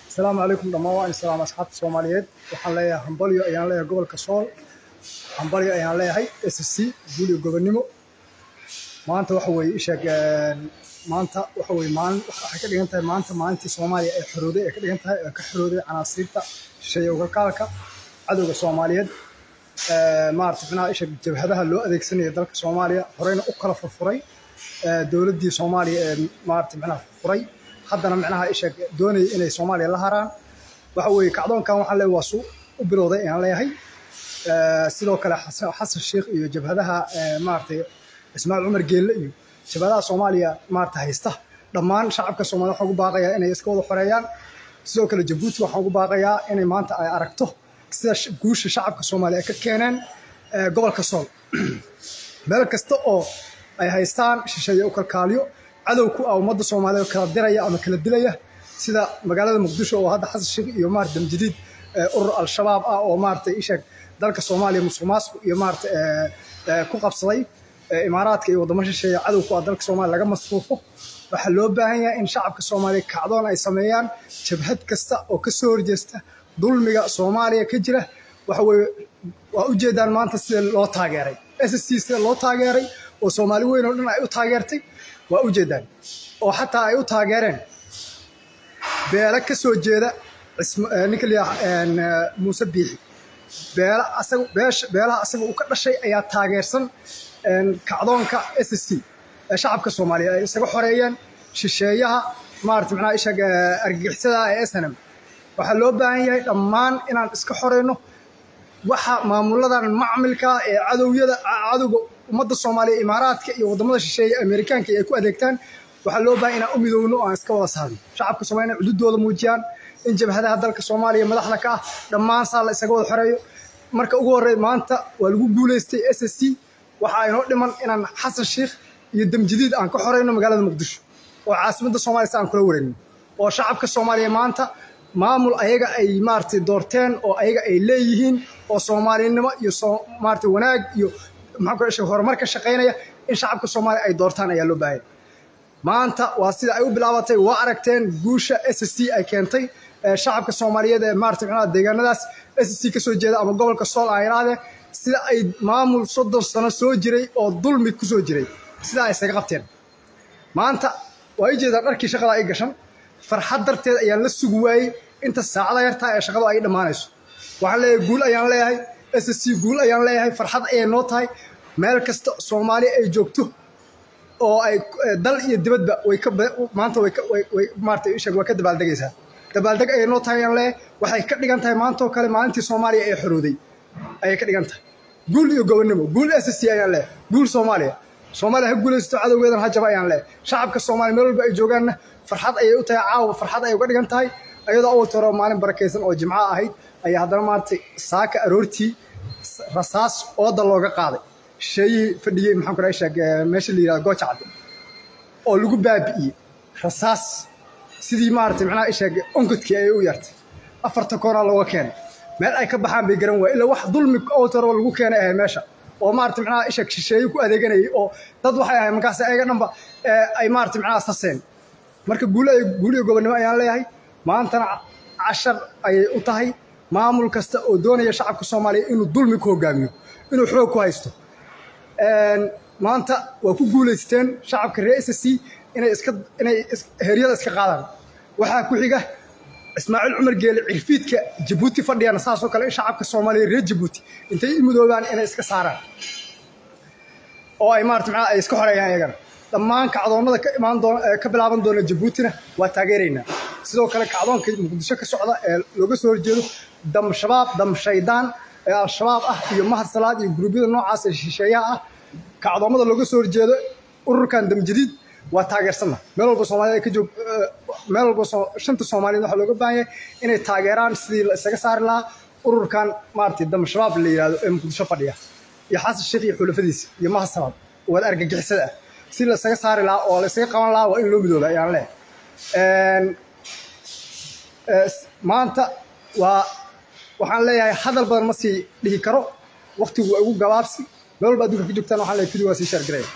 السلام عليكم دموع السلام أصحاب الصوماليات وحنا ليه همبليو أيان ليه قبل كسول همبليو أيان ليه هاي SSC بوليو جوبرنيمو ما أنت وحوي إيشك ما أنت وحوي ما حكي أنت ما أنت صومالي حرودي كده أنت كحرودي عناصرته شيء وكالك عدو الصوماليات ما أعرفنا إيشك جبهتها اللو أذيك سنة ذلك صوماليا هرينا أكلا في الفري دولتي صومالي ما أعرفنا فري haddana macnaha isha doonay inay Soomaaliya la haraan waxa weey kacdoonkan waxa la wasu u bilowday in leeyahay sidoo kale Xasan Sheekh iyo jabhadaha maartay Ismaaciil Umar Geelle iyo jabhadaha Soomaaliya maartay haysta dhammaan shacabka Soomaaliya waxa ugu baaqaya inay iska wada xoreeyaan sidoo kale Djibouti waxa ugu baaqaya inay maanta ay aragto sida guusha shacabka Soomaaliya ka keeneen gobolka Sool meel kasta oo ay haystaan shisheeye u kalkaaliyo عدو كو أو مدة صومالية كلا درية أو كلا دلية سيدا مقالة مقدشة أو هذا حس الشيء يمارد دم جديد الشباب أو مارت إيشك ذلك الصومالي مسلماس يمارد كو قبصلي إمارات كي وضمش الشيء عدو كو ذلك الصومالي لقى مصفوفه وحلو بهاي إن شعب الصومالي كعدون أي سميان شبهت كستا أو كسور جستا ظلم صومالية كجرة وحوي وأوجد المانت لو تاجري SSC لو تاجري وصومالي وين ولنا أي تاجرتي وأوجدان وحتى أيو تاجرين بيلك سوجيدا اسم نكلي موسى بيحي بيلا أسوأ وكل شيء أي تاجرسن كعضون SSC شعب كصوماليا يسوي حريا شيشيها مارت معنا إيش أرجع سدا SNM وحلو بعيا لمان إن إسك حرينه وح معمولة المعمل عدو ومدة الصومالية إمارات كي وضمن الشيء أمريكان كي يكون أديكتان وحلو بين أميدونه عن سكواس هذه شعب الصومالي عدود دول موجان إن جب هذا ذلك الصومالي مدحنا كه لما صار سكوا الحرية مركب أقول ما أنت والجوجل استي SSC وحاينه لمن إن حسن الشيخ يدم جديد عن كحرينه مقالة المقدش وعاصمة الصومالي سان كلورين وشعب الصومالي ما أنت معمول أي مارتي دورتين أو أي ليهين أو صومالي إنما مارتي وناج maxaan ku sheegay horumarka shaqeynaya in shacabka Soomaaliya ay doortaan ayaa loo baahay maanta waa sida ay u bilaabatay waa aragteen guusha SSC ay keentay shacabka Soomaaliyeed ee maartay deegaanadaas SSC ka soo jeeda ama gobolka Sool ay raadeen sida ay maamul 30 sano soo jiray oo dulmi ku soo jiray sida ay isaga qabteen maanta way jeedaan dharkii shaqada ay gashan farxad darteed ayaa la sugu waayay inta saacada yarta ee shaqadu ay dhamaanayso waxaan leeyahay guul ayaan leeyahay SSC guul ayaan leeyahay farxad ay noo tahay meel kasta Soomaaliya ay joogto oo ay dal iyo dibadba way ka maanta way maartay isha waa ka dabaaldegaysaa dabaaldeg ay noo tahay aan leeyahay waxay ka dhigan tahay maanta oo kale maalintii Soomaaliya ay xorooday ay ka dhigan tahay guul iyo gobonimo guul SSC ayaan leeyahay guul Soomaaliya ha guulaysto cadawgeedan ha jaba ayaan leeyahay shacabka Soomaaliya meel walba ay joogaan farxad ay u tahay caawa farxad ay uga dhigan tahay ayadoo oo toro maalin barakeysan oo jimco ahayd ay haddana maartay saaka aroortii rasaas oo dal looga qaaday shay fadhiyay maxaan ku raashaa meesha la yiraahdo gooja cad oo lagu baabi'iyay rasaas sidii maartay macnaha ishaag onkadkii ay u yartay afarta koona looga keenay meel ay ka baxaan bay garan waa ilaa wax dulmi oo taro lagu keenay meesha oo maartay macnaha ishaag shisheeye ku adeeganayay oo dad waxay ahayd markaas ayaga dhanba ay maartay macnaha saseen marka guuliyo gobonimo ayaan leeyahay maantana 10 ay u tahay maamul kasta oo doonaya shacabka Soomaaliya inuu dulmi ku hogaamiyo inuu xoog ku haysto maanta waa ku guuleysteen shacabka reer SSC inay heeriyada iska qaadaan waxa ku xiga Ismaaciil Umar Geelle cirfiidka Djibouti fadhiyana saas oo kale in shacabka Soomaaliya reer Djibouti intay imudoobaan inay iska saaraan oo ay maartay ay iska xoreeyaan ayagana dhammaan kacdoonada ka imaan doona ka bilaaban doona Djiboutina waa taageeraynaa sidoo kale kacdoonka muqdisho ka socda ee looga soo horjeedo dam shabaab dam shaydaan al-shabaab iyo mahad salaad iyo gurubyada noocaas ee shisheeyaha kacdoomada looga soo horjeedo ururkan dam jadiid waa taageersana meel walba Soomaaliya ka joog meel walba shanta Soomaaliyeed waxa looga baahan yahay inay taageeraan sidii la isaga saari lahaa ururkan maartay dam shabaab la yiraahdo ee muqdisho fadhiya iyo Xasan Sheekh iyo xulafadiisa iyo mahad salaad oo argagixisada si la isaga saari lahaa oo la isaga qaban lahaa waa in loo midooba ayaan leeyahay maanta waxaan leeyahay hadal badan ma sii dhihi karo waqtigu waa ugu gabaabsi meel walba adduunka ka joogtaan waxaan leeyahay video waa sii share gareey